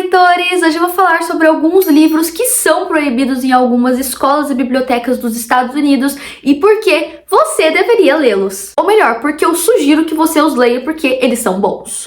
leitores! Hoje eu vou falar sobre alguns livros que são proibidos em algumas escolas e bibliotecas dos Estados Unidos e por que você deveria lê-los. Ou melhor, porque eu sugiro que você os leia porque eles são bons.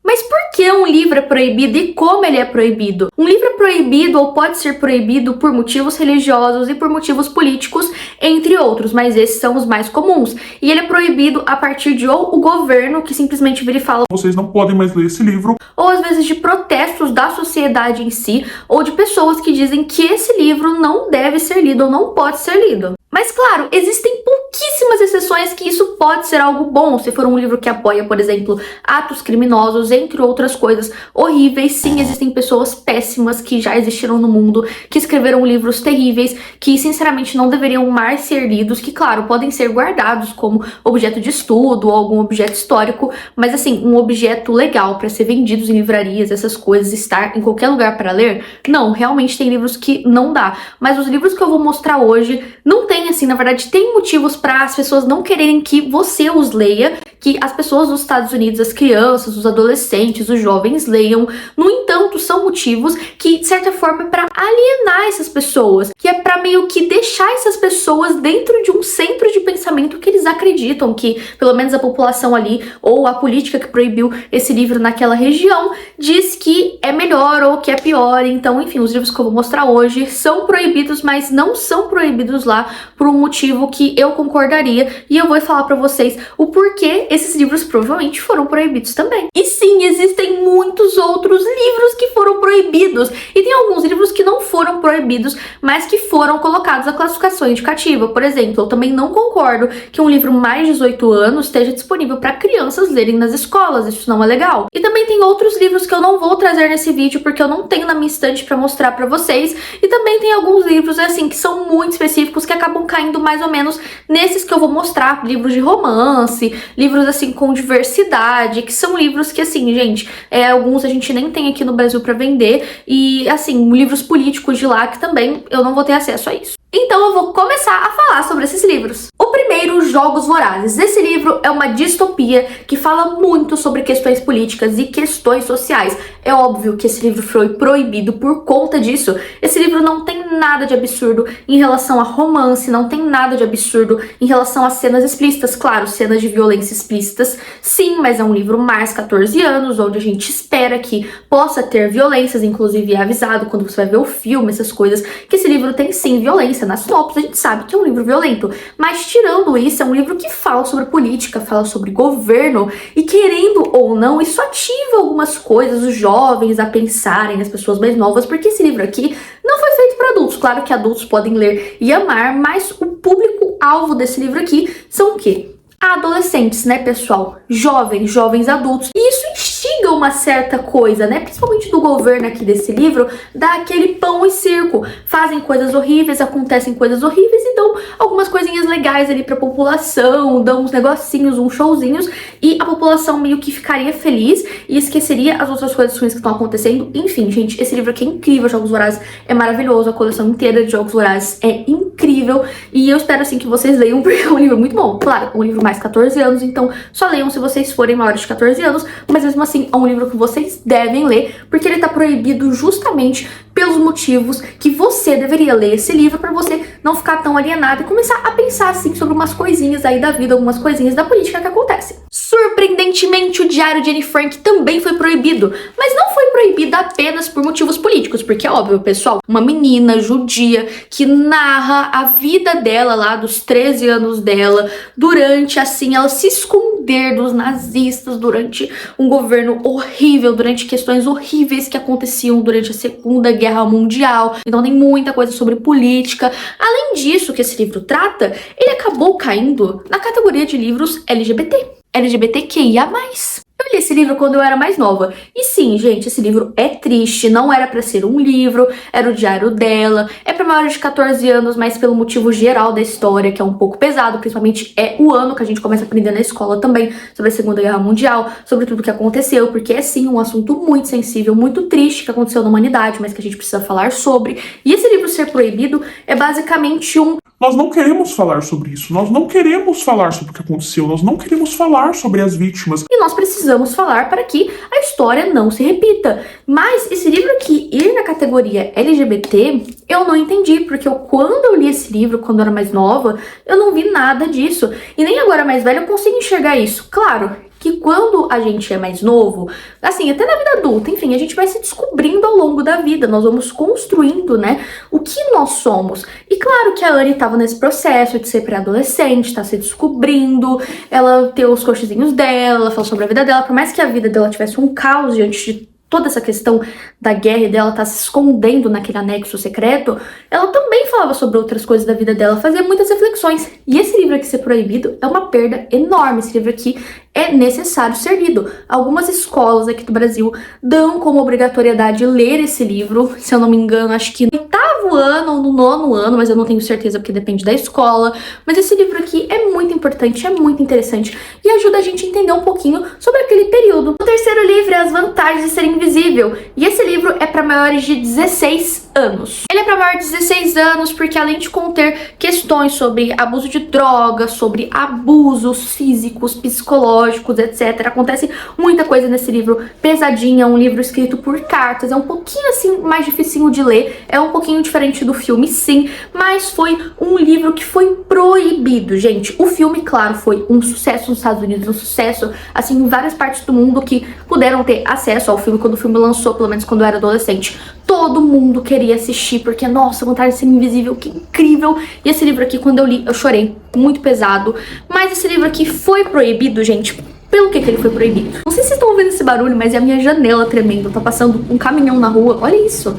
Mas por que um livro é proibido e como ele é proibido? Um livro é proibido ou pode ser proibido por motivos religiosos e por motivos políticos, entre outros, mas esses são os mais comuns. E ele é proibido a partir de ou o governo, que simplesmente vira e fala: vocês não podem mais ler esse livro, ou às vezes de protestos da sociedade em si, ou de pessoas que dizem que esse livro não deve ser lido ou não pode ser lido. Mas claro, existem pouquíssimas exceções que isso pode ser algo bom, se for um livro que apoia, por exemplo, atos criminosos, entre outras coisas horríveis. Sim, existem pessoas péssimas que já existiram no mundo, que escreveram livros terríveis, que sinceramente não deveriam mais ser lidos, que claro, podem ser guardados como objeto de estudo ou algum objeto histórico, mas assim, um objeto legal para ser vendido em livrarias, essas coisas, estar em qualquer lugar para ler, não, realmente tem livros que não dá. Mas os livros que eu vou mostrar hoje não tem assim, na verdade, tem motivos para as pessoas não quererem que você os leia, que as pessoas dos Estados Unidos, as crianças, os adolescentes, os jovens leiam. No entanto, são motivos que, de certa forma, é para alienar essas pessoas, que é para meio que deixar essas pessoas dentro de um centro de pensamento que eles acreditam que, pelo menos a população ali, ou a política que proibiu esse livro naquela região, diz que é melhor ou que é pior. Então, enfim, os livros que eu vou mostrar hoje são proibidos, mas não são proibidos lá por um motivo que eu concordaria, e eu vou falar pra vocês o porquê esses livros provavelmente foram proibidos também. E sim, existem muitos outros livros que foram proibidos, e tem alguns livros que não foram proibidos, mas que foram colocados à classificação indicativa. Por exemplo, eu também não concordo que um livro mais de 18 anos esteja disponível para crianças lerem nas escolas, isso não é legal. E também tem outros livros que eu não vou trazer nesse vídeo porque eu não tenho na minha estante para mostrar para vocês, e também tem alguns livros assim que são muito específicos que acabam caindo mais ou menos nesses que eu vou mostrar, livros de romance, livros assim com diversidade, que são livros que assim, gente, alguns a gente nem tem aqui no Brasil para vender, e assim, livros políticos de lá que também eu não vou ter acesso a isso. Então eu vou começar a falar sobre esses livros. O primeiro, Jogos Vorazes. Esse livro é uma distopia que fala muito sobre questões políticas e questões sociais. É óbvio que esse livro foi proibido por conta disso. Esse livro não tem nada de absurdo em relação a romance, não tem nada de absurdo em relação a cenas explícitas. Claro, cenas de violência explícitas, sim, mas é um livro mais 14 anos, onde a gente espera que possa ter violências, inclusive é avisado quando você vai ver o filme, essas coisas, que esse livro tem sim violência. Na sinopse a gente sabe que é um livro violento, mas tirando isso, é um livro que fala sobre política, fala sobre governo, e querendo ou não, isso ativa algumas coisas, os jovens a pensarem, as pessoas mais novas, porque esse livro aqui não foi feito para adultos. Claro que adultos podem ler e amar, mas o público-alvo desse livro aqui são o quê? Adolescentes, né, pessoal? Jovens adultos. E isso instiga uma certa coisa, né? Principalmente do governo aqui desse livro, dá aquele pão e circo. Fazem coisas horríveis, acontecem coisas horríveis e dão algumas coisinhas legais ali pra população, dão uns negocinhos, uns showzinhos, e a população meio que ficaria feliz e esqueceria as outras coisas ruins que estão acontecendo. Enfim, gente, esse livro aqui é incrível, Jogos Vorazes é maravilhoso, a coleção inteira de Jogos Vorazes é incrível, e eu espero assim que vocês leiam, porque é um livro muito bom. Claro, um livro mais 14 anos, então só leiam se vocês forem maiores de 14 anos, mas mesmo assim é um livro que vocês devem ler, porque ele tá proibido justamente pelos motivos que você deveria ler esse livro, para você não ficar tão alienado e começar a pensar assim sobre umas coisinhas aí da vida, algumas coisinhas da política que acontecem. Surpreendentemente, o Diário de Anne Frank também foi proibido, mas não foi proibido apenas por motivos políticos, porque é óbvio, pessoal, uma menina judia que narra a vida dela lá, dos 13 anos dela, durante, assim, ela se esconder dos nazistas, durante um governo horrível, durante questões horríveis que aconteciam durante a Segunda Guerra Mundial. Então tem muita coisa sobre política. Além disso, que esse livro trata, ele acabou caindo na categoria de livros LGBT. LGBTQIA+. Eu li esse livro quando eu era mais nova. E sim, gente, esse livro é triste, não era pra ser um livro, era o diário dela, é pra maiores de 14 anos, mas pelo motivo geral da história, que é um pouco pesado, principalmente é o ano que a gente começa a aprender na escola também, sobre a Segunda Guerra Mundial, sobre tudo que aconteceu, porque é sim um assunto muito sensível, muito triste que aconteceu na humanidade, mas que a gente precisa falar sobre. E esse livro ser proibido é basicamente Nós não queremos falar sobre isso, nós não queremos falar sobre o que aconteceu, nós não queremos falar sobre as vítimas. E nós precisamos falar para que a história não se repita. Mas esse livro aqui, ir na categoria LGBT, eu não entendi, porque quando eu li esse livro, quando eu era mais nova, eu não vi nada disso. E nem agora mais velha eu consigo enxergar isso. Claro que quando a gente é mais novo, assim, até na vida adulta, enfim, a gente vai se descobrindo ao longo da vida, nós vamos construindo, né, o que nós somos. E claro que a Anne estava nesse processo de ser pré-adolescente, tá se descobrindo, ela tem os cochezinhos dela, ela fala sobre a vida dela, por mais que a vida dela tivesse um caos diante de toda essa questão da guerra e dela tá se escondendo naquele anexo secreto, ela também falava sobre outras coisas da vida dela, fazia muitas reflexões. E esse livro aqui ser proibido é uma perda enorme. Esse livro aqui é necessário ser lido. Algumas escolas aqui do Brasil dão como obrigatoriedade ler esse livro, se eu não me engano, acho que no 8º ano ou no 9º ano, mas eu não tenho certeza porque depende da escola. Mas esse livro aqui é muito importante, é muito interessante e ajuda a gente a entender um pouquinho sobre aquele período. O terceiro livro é As Vantagens de Ser Invisível, e esse livro é para maiores de 16 anos. Ele é para maiores de 16 anos porque, além de conter questões sobre abuso de drogas, sobre abusos físicos, psicológicos, etc., acontece muita coisa nesse livro, pesadinha, um livro escrito por cartas, é um pouquinho assim mais dificinho de ler, é um pouquinho diferente do filme, sim, mas foi um livro que foi proibido, gente. O filme, claro, foi um sucesso nos Estados Unidos, um sucesso, assim, em várias partes do mundo que puderam ter acesso ao filme quando o filme lançou, pelo menos quando eu era adolescente. Todo mundo queria assistir, porque, nossa, Vontade de Ser Invisível, que incrível! E esse livro aqui, quando eu li, eu chorei, muito pesado. Mas esse livro aqui foi proibido, gente. Pelo que ele foi proibido? Não sei se vocês estão ouvindo esse barulho, mas é a minha janela tremendo. Tá passando um caminhão na rua, olha isso.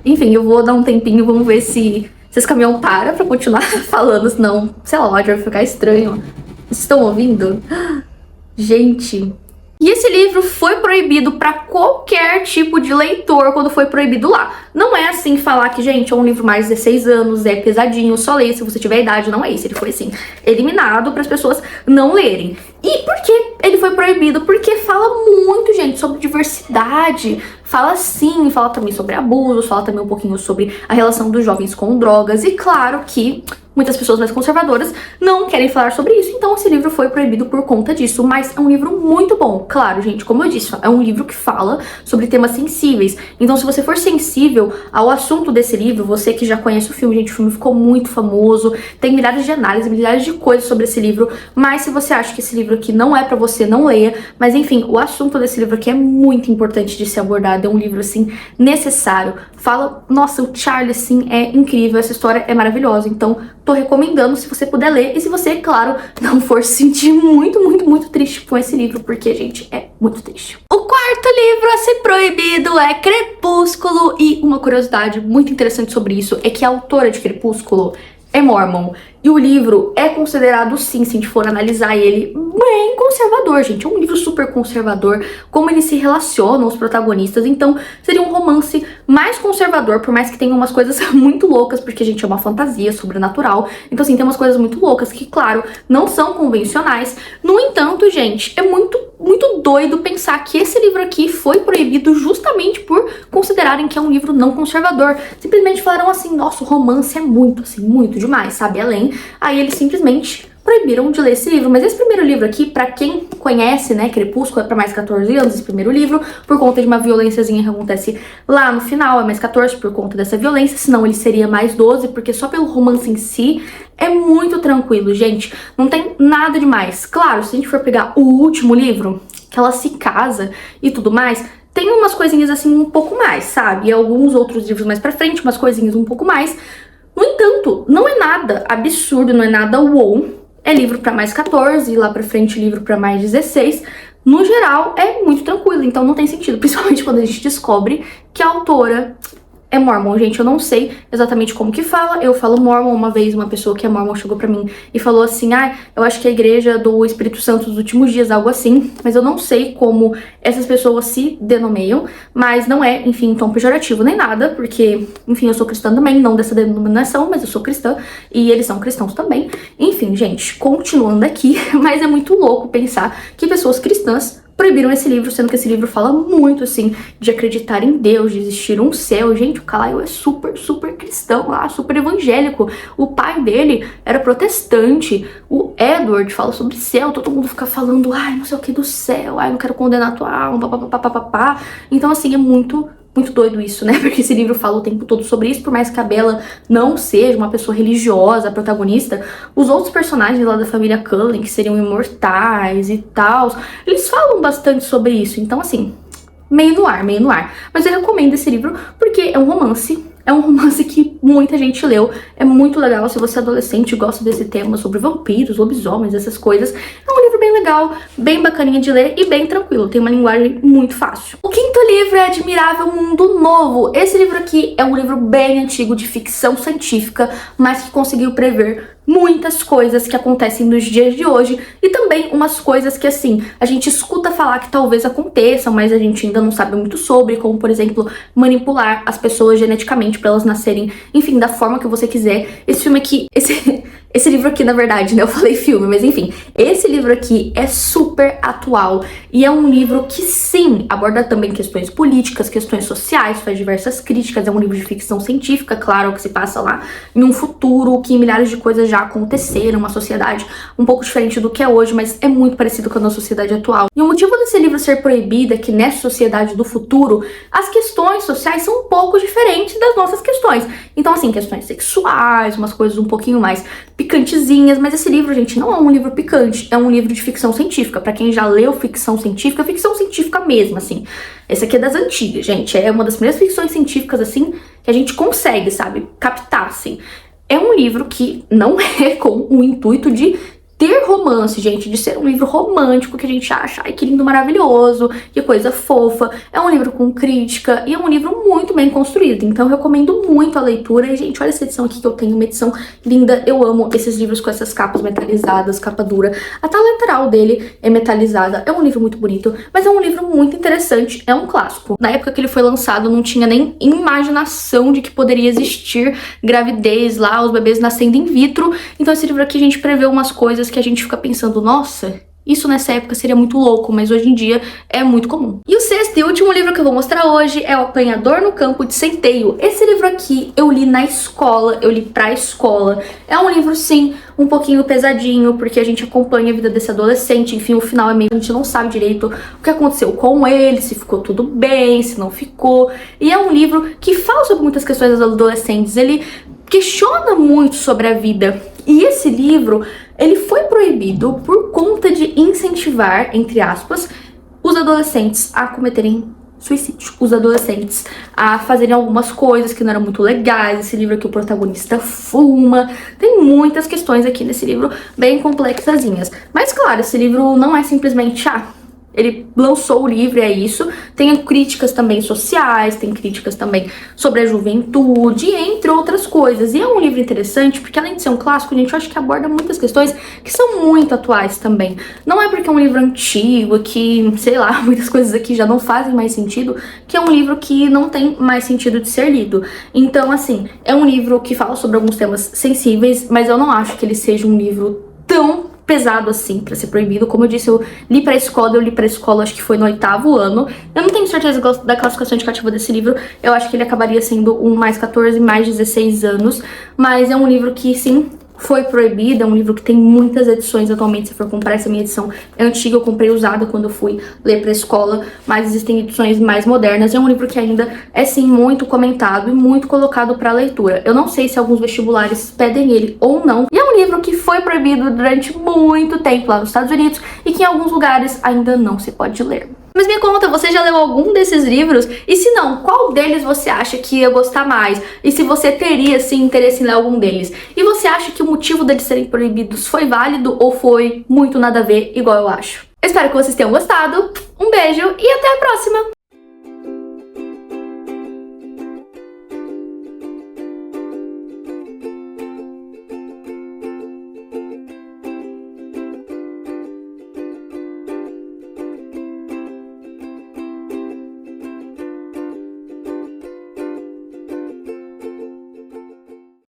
Enfim, eu vou dar um tempinho, vamos ver se esse caminhão para pra continuar falando, senão, sei lá, o áudio vai ficar estranho. Vocês estão ouvindo? Gente... E esse livro foi proibido para qualquer tipo de leitor quando foi proibido lá. Não é assim falar que, gente, é um livro mais de 16 anos, é pesadinho, só leia se você tiver idade. Não é isso. Ele foi, assim, eliminado para as pessoas não lerem. E por que ele foi proibido? Porque fala muito, gente, sobre diversidade. Fala sim, fala também sobre abusos, fala também um pouquinho sobre a relação dos jovens com drogas. E claro que muitas pessoas mais conservadoras não querem falar sobre isso, então esse livro foi proibido por conta disso, mas é um livro muito bom. Claro, gente, como eu disse, é um livro que fala sobre temas sensíveis, então se você for sensível ao assunto desse livro, você que já conhece o filme, gente, o filme ficou muito famoso, tem milhares de análises, milhares de coisas sobre esse livro, mas se você acha que esse livro aqui não é pra você, não leia. Mas enfim, o assunto desse livro aqui é muito importante de ser abordado, é um livro, assim, necessário. Fala, nossa, o Charlie, assim, é incrível, essa história é maravilhosa, então tô recomendando se você puder ler, e se você, claro, não for se sentir muito triste com esse livro, porque, gente, é muito triste. O quarto livro a ser proibido é Crepúsculo, e uma curiosidade muito interessante sobre isso é que a autora de Crepúsculo é mormon. E o livro é considerado, sim, se a gente for analisar ele, bem conservador, gente. É um livro super conservador, como eles se relacionam, os protagonistas. Então, seria um romance mais conservador, por mais que tenha umas coisas muito loucas, porque, gente, é uma fantasia sobrenatural. Então, assim, tem umas coisas muito loucas que, claro, não são convencionais. No entanto, gente, é muito doido pensar que esse livro aqui foi proibido justamente por considerarem que é um livro não conservador. Simplesmente falaram assim, nossa, o romance é muito, assim, muito demais, sabe? Além, aí eles simplesmente proibiram de ler esse livro. Mas esse primeiro livro aqui, pra quem conhece, né, Crepúsculo, é pra mais de 14 anos, esse primeiro livro, por conta de uma violênciazinha que acontece lá no final, é mais 14 por conta dessa violência, senão ele seria mais 12, porque só pelo romance em si é muito tranquilo, gente, não tem nada demais. Claro, se a gente for pegar o último livro, que ela se casa e tudo mais, tem umas coisinhas assim um pouco mais, sabe? E alguns outros livros mais pra frente, umas coisinhas um pouco mais. No entanto, não é nada absurdo, não é nada wow. É livro pra mais 14, lá pra frente livro pra mais 16. No geral, é muito tranquilo, então não tem sentido. Principalmente quando a gente descobre que a autora é Mormon, gente. Eu não sei exatamente como que fala. Eu falo Mormon. Uma vez uma pessoa que é Mormon chegou pra mim e falou assim: ah, eu acho que é a igreja do Espírito Santo dos últimos dias, algo assim. Mas eu não sei como essas pessoas se denomeiam. Mas não é, enfim, um tom pejorativo nem nada. Porque, enfim, eu sou cristã também. Não dessa denominação, mas eu sou cristã. E eles são cristãos também. Enfim, gente, continuando aqui. Mas é muito louco pensar que pessoas cristãs proibiram esse livro, sendo que esse livro fala muito, assim, de acreditar em Deus, de existir um céu. Gente, o Kyle é super, super cristão lá, super evangélico. O pai dele era protestante. O Edward fala sobre céu, todo mundo fica falando, ai, não sei o que do céu, ai, não quero condenar tua alma, papapá. Então, assim, é muito doido isso, né? Porque esse livro fala o tempo todo sobre isso, por mais que a Bella não seja uma pessoa religiosa, a protagonista, os outros personagens lá da família Cullen, que seriam imortais e tal, eles falam bastante sobre isso. Então, assim, meio no ar. Mas eu recomendo esse livro porque é um romance. É um romance que muita gente leu. É muito legal se você é adolescente e gosta desse tema sobre vampiros, lobisomens, essas coisas. É um livro bem legal, bem bacaninha de ler e bem tranquilo. Tem uma linguagem muito fácil. O quinto livro é Admirável Mundo Novo. Esse livro aqui é um livro bem antigo de ficção científica, mas que conseguiu prever muitas coisas que acontecem nos dias de hoje e também umas coisas que, assim, a gente escuta falar que talvez aconteçam, mas a gente ainda não sabe muito sobre, como, por exemplo, manipular as pessoas geneticamente pra elas nascerem, enfim, da forma que você quiser. Esse filme aqui, esse livro aqui, na verdade, né, eu falei filme, mas enfim, esse livro aqui é super atual e é um livro que, sim, aborda também questões políticas, questões sociais, faz diversas críticas, é um livro de ficção científica, claro, que se passa lá em um futuro que milhares de coisas já aconteceram, uma sociedade um pouco diferente do que é hoje, mas é muito parecido com a nossa sociedade atual. E o motivo desse livro ser proibido é que nessa sociedade do futuro, as questões sociais são um pouco diferentes das nossas questões. Então, assim, questões sexuais, umas coisas um pouquinho mais picantezinhas, mas esse livro, gente, não é um livro picante, é um livro de ficção científica. Pra quem já leu ficção científica mesmo, assim. Esse aqui é das antigas, gente, é uma das primeiras ficções científicas, assim, que a gente consegue, sabe, captar, assim. É um livro que não é com o intuito de ter romance, gente, de ser um livro romântico que a gente acha, ai, que lindo, maravilhoso, que coisa fofa. É um livro com crítica e é um livro muito bem construído, então eu recomendo muito a leitura. E, gente, olha essa edição aqui que eu tenho, uma edição linda. Eu amo esses livros com essas capas metalizadas, capa dura. Até a lateral dele é metalizada. É um livro muito bonito, mas é um livro muito interessante. É um clássico. Na época que ele foi lançado, não tinha nem imaginação de que poderia existir gravidez lá, os bebês nascendo in vitro. Então esse livro aqui a gente prevê umas coisas que a gente fica pensando, nossa, isso nessa época seria muito louco, mas hoje em dia é muito comum. E o sexto e último livro que eu vou mostrar hoje é O Apanhador no Campo de Centeio. Esse livro aqui eu li na escola, eu li pra escola. É um livro, sim, um pouquinho pesadinho, porque a gente acompanha a vida desse adolescente, enfim, o final é meio... a gente não sabe direito o que aconteceu com ele, se ficou tudo bem, se não ficou. E é um livro que fala sobre muitas questões dos adolescentes, ele questiona muito sobre a vida. E esse livro, ele foi proibido por conta de incentivar, entre aspas, os adolescentes a cometerem suicídio, os adolescentes a fazerem algumas coisas que não eram muito legais. Esse livro aqui o protagonista fuma, tem muitas questões aqui nesse livro bem complexazinhas. Mas claro, esse livro não é simplesmente ele lançou o livro, é isso. Tem críticas também sociais, tem críticas também sobre a juventude, entre outras coisas. E é um livro interessante porque, além de ser um clássico, gente, eu acho que aborda muitas questões que são muito atuais também. Não é porque é um livro antigo, que, sei lá, muitas coisas aqui já não fazem mais sentido, que é um livro que não tem mais sentido de ser lido. Então, assim, é um livro que fala sobre alguns temas sensíveis, mas eu não acho que ele seja um livro tão pesado assim pra ser proibido. Como eu disse, eu li pra escola, acho que foi no 8º ano. Eu não tenho certeza da classificação indicativa desse livro, eu acho que ele acabaria sendo um mais 14, mais 16 anos, mas é um livro que, sim, foi proibido. É um livro que tem muitas edições atualmente. Se for comprar, essa minha edição é antiga, eu comprei usada quando eu fui ler pra escola, mas existem edições mais modernas. É um livro que ainda é, sim, muito comentado e muito colocado pra leitura. Eu não sei se alguns vestibulares pedem ele ou não. E é um livro que foi proibido durante muito tempo lá nos Estados Unidos e que em alguns lugares ainda não se pode ler. Mas me conta, você já leu algum desses livros? E se não, qual deles você acha que ia gostar mais? E se você teria, sim, interesse em ler algum deles? E você acha que o motivo deles serem proibidos foi válido ou foi muito nada a ver, igual eu acho? Eu espero que vocês tenham gostado. Um beijo e até a próxima!